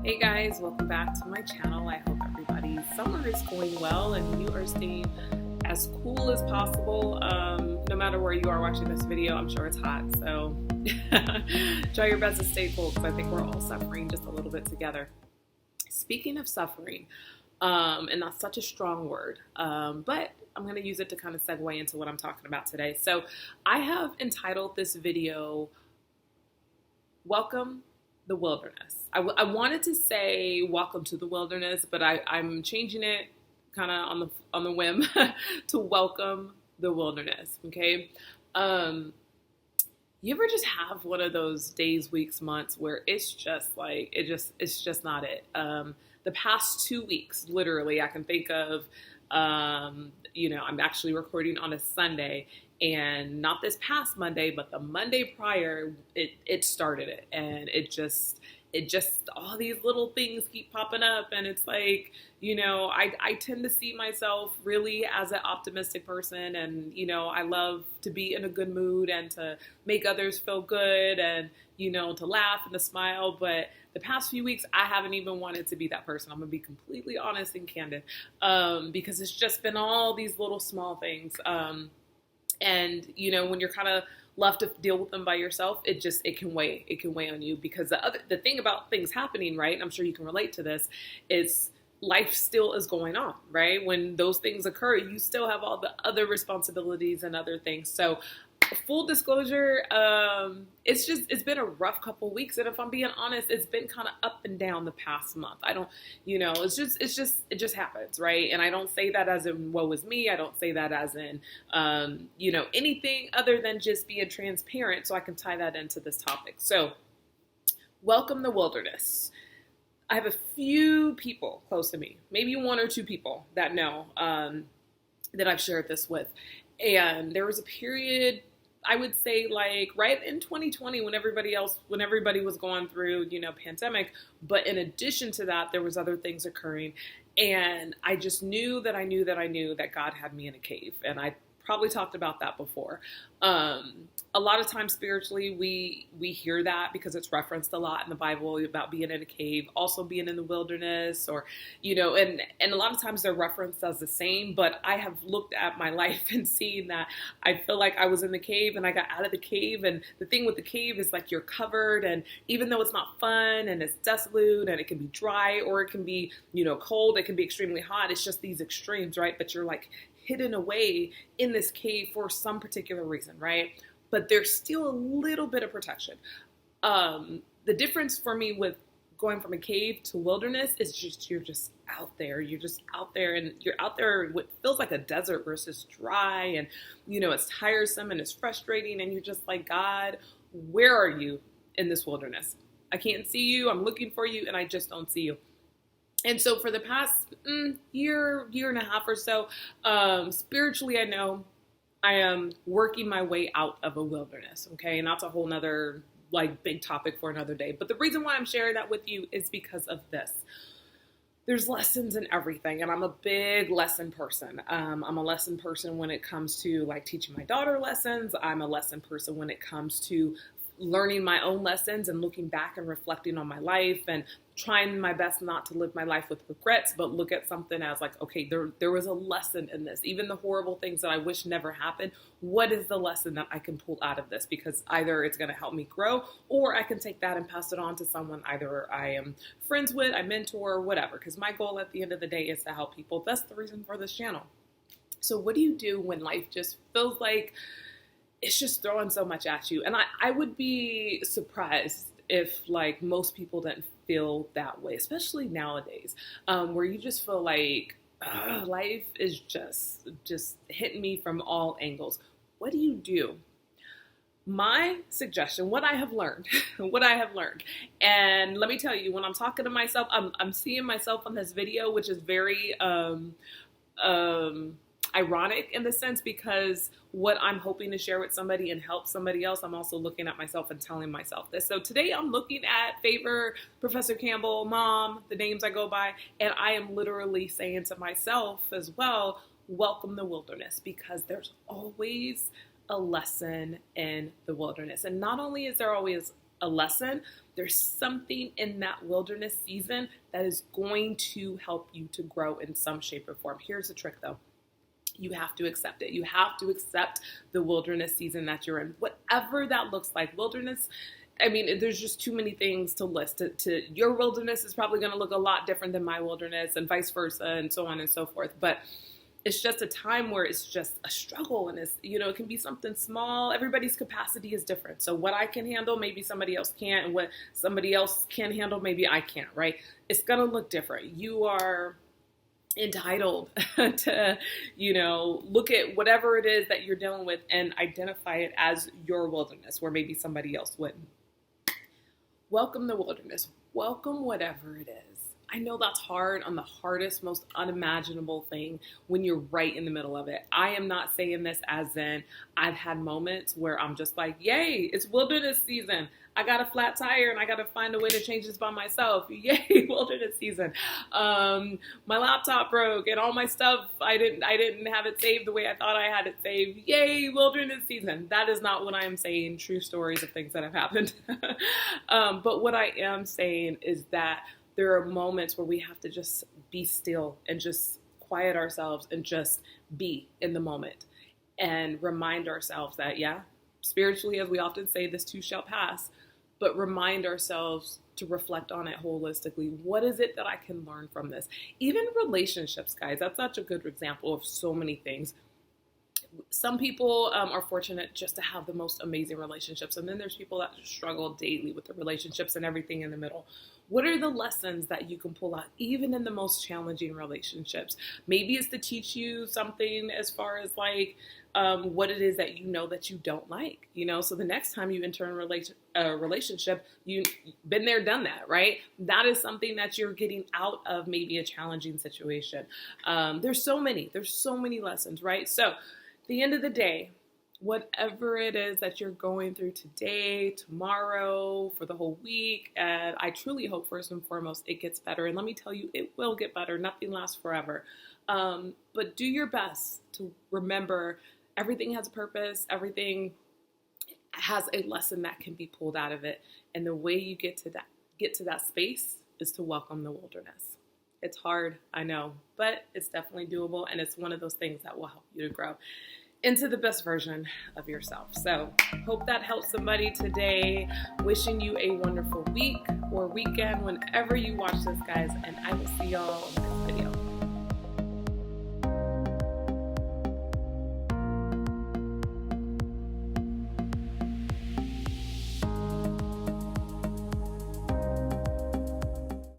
Hey guys, welcome back to my channel. I hope everybody's summer is going well and you are staying as cool as possible. No matter where you are watching this video, I'm sure it's hot, so try your best to stay cool because I think we're all suffering just a little bit together. Speaking of suffering, and that's such a strong word, but I'm going to use it to kind of segue into what I'm talking about today. So I have entitled this video, Welcome the Wilderness. I wanted to say welcome to the wilderness, but I'm changing it kind of on the whim to welcome the wilderness. Okay. You ever just have one of those days, weeks, months where it's just like, it's just not it. The past 2 weeks, literally, I can think of, I'm actually recording on a Sunday, and not this past Monday, but the Monday prior, it started it. And it just, all these little things keep popping up. And it's like, I tend to see myself really as an optimistic person. And, I love to be in a good mood and to make others feel good and, to laugh and to smile. But the past few weeks, I haven't even wanted to be that person. I'm going to be completely honest and candid, because it's just been all these little small things. And, when you're kind of left to deal with them by yourself, it can weigh on you, because the thing about things happening, right? And I'm sure you can relate to this, is life still is going on, right? When those things occur, you still have all the other responsibilities and other things. So full disclosure, it's been a rough couple weeks. And if I'm being honest, it's been kind of up and down the past month. I don't, it just happens, right? And I don't say that as in woe is me. I don't say that as in, anything other than just being transparent, so I can tie that into this topic. So welcome the wilderness. I have a few people close to me, maybe one or two people that know, that I've shared this with. And there was a period, I would say, like right in 2020, when everybody was going through, pandemic. But in addition to that, there was other things occurring. And I just knew that God had me in a cave. And I probably talked about that before. A lot of times spiritually, we hear that because it's referenced a lot in the Bible about being in a cave, also being in the wilderness, or, and a lot of times they're referenced as the same. But I have looked at my life and seen that I feel like I was in the cave and I got out of the cave. And the thing with the cave is, like, you're covered, and even though it's not fun and it's desolate and it can be dry, or it can be, cold, it can be extremely hot. It's just these extremes, right? But you're like hidden away in this cave for some particular reason, right? But there's still a little bit of protection. The difference for me with going from a cave to wilderness is just, you're just out there. You're just out there, and you're out there in what feels like a desert versus dry. And, it's tiresome and it's frustrating. And you're just like, God, where are you in this wilderness? I can't see you. I'm looking for you, and I just don't see you. And so for the past year and a half or so, spiritually, I know I am working my way out of a wilderness. Okay. And that's a whole nother, big topic for another day. But the reason why I'm sharing that with you is because of this. There's lessons in everything. And I'm a big lesson person. I'm a lesson person when it comes to teaching my daughter lessons. I'm a lesson person when it comes to learning my own lessons and looking back and reflecting on my life and trying my best not to live my life with regrets, but look at something as okay, there was a lesson in this. Even the horrible things that I wish never happened, what is the lesson that I can pull out of this? Because either it's going to help me grow, or I can take that and pass it on to someone either I am friends with, I mentor, or whatever. Because my goal at the end of the day is to help people. That's the reason for this channel. So what do you do when life just feels like it's just throwing so much at you? And I would be surprised if most people didn't feel that way, especially nowadays, where you just feel like life is just hitting me from all angles. What do you do? My suggestion, what I have learned, and let me tell you, when I'm talking to myself, I'm seeing myself on this video, which is very ironic in the sense, because what I'm hoping to share with somebody and help somebody else, I'm also looking at myself and telling myself this. So today I'm looking at Favor, Professor Campbell, Mom, the names I go by, and I am literally saying to myself as well, welcome the wilderness, because there's always a lesson in the wilderness. And not only is there always a lesson, there's something in that wilderness season that is going to help you to grow in some shape or form. Here's the trick though. You have to accept it. You have to accept the wilderness season that you're in, whatever that looks like. Wilderness, I mean, there's just too many things to list. Your wilderness is probably going to look a lot different than my wilderness, and vice versa, and so on and so forth. But it's just a time where it's just a struggle, and it's, you know, it can be something small. Everybody's capacity is different. So what I can handle, maybe somebody else can't, and what somebody else can handle, maybe I can't, right? It's going to look different. You are entitled to, you know, look at whatever it is that you're dealing with and identify it as your wilderness, where maybe somebody else wouldn't. Welcome the wilderness. Welcome whatever it is. I know that's hard, on the hardest, most unimaginable thing when you're right in the middle of it. I am not saying this as in I've had moments where I'm just like, yay, it's wilderness season. I got a flat tire and I got to find a way to change this by myself. Yay, wilderness season. My laptop broke and all my stuff, I didn't have it saved the way I thought I had it saved. Yay, wilderness season. That is not what I am saying. True stories of things that have happened. But what I am saying is that there are moments where we have to just be still and just quiet ourselves and just be in the moment and remind ourselves that, yeah, spiritually, as we often say, this too shall pass, but remind ourselves to reflect on it holistically. What is it that I can learn from this? Even relationships, guys, that's such a good example of so many things. Some people are fortunate just to have the most amazing relationships. And then there's people that struggle daily with the relationships and everything in the middle. What are the lessons that you can pull out, even in the most challenging relationships? Maybe it's to teach you something as far as like what it is that you know that you don't like, you know? So the next time you enter a relationship, you've been there, done that, right? That is something that you're getting out of maybe a challenging situation. There's so many lessons, right? So at the end of the day, whatever it is that you're going through today, tomorrow, for the whole week, and I truly hope first and foremost it gets better. And let me tell you, it will get better. Nothing lasts forever. But do your best to remember everything has a purpose. Everything has a lesson that can be pulled out of it. And the way you get to that space is to welcome the wilderness. It's hard, I know, but it's definitely doable. And it's one of those things that will help you to grow into the best version of yourself. So hope that helps somebody today. Wishing you a wonderful week or weekend whenever you watch this, guys. And I will see y'all in the next video.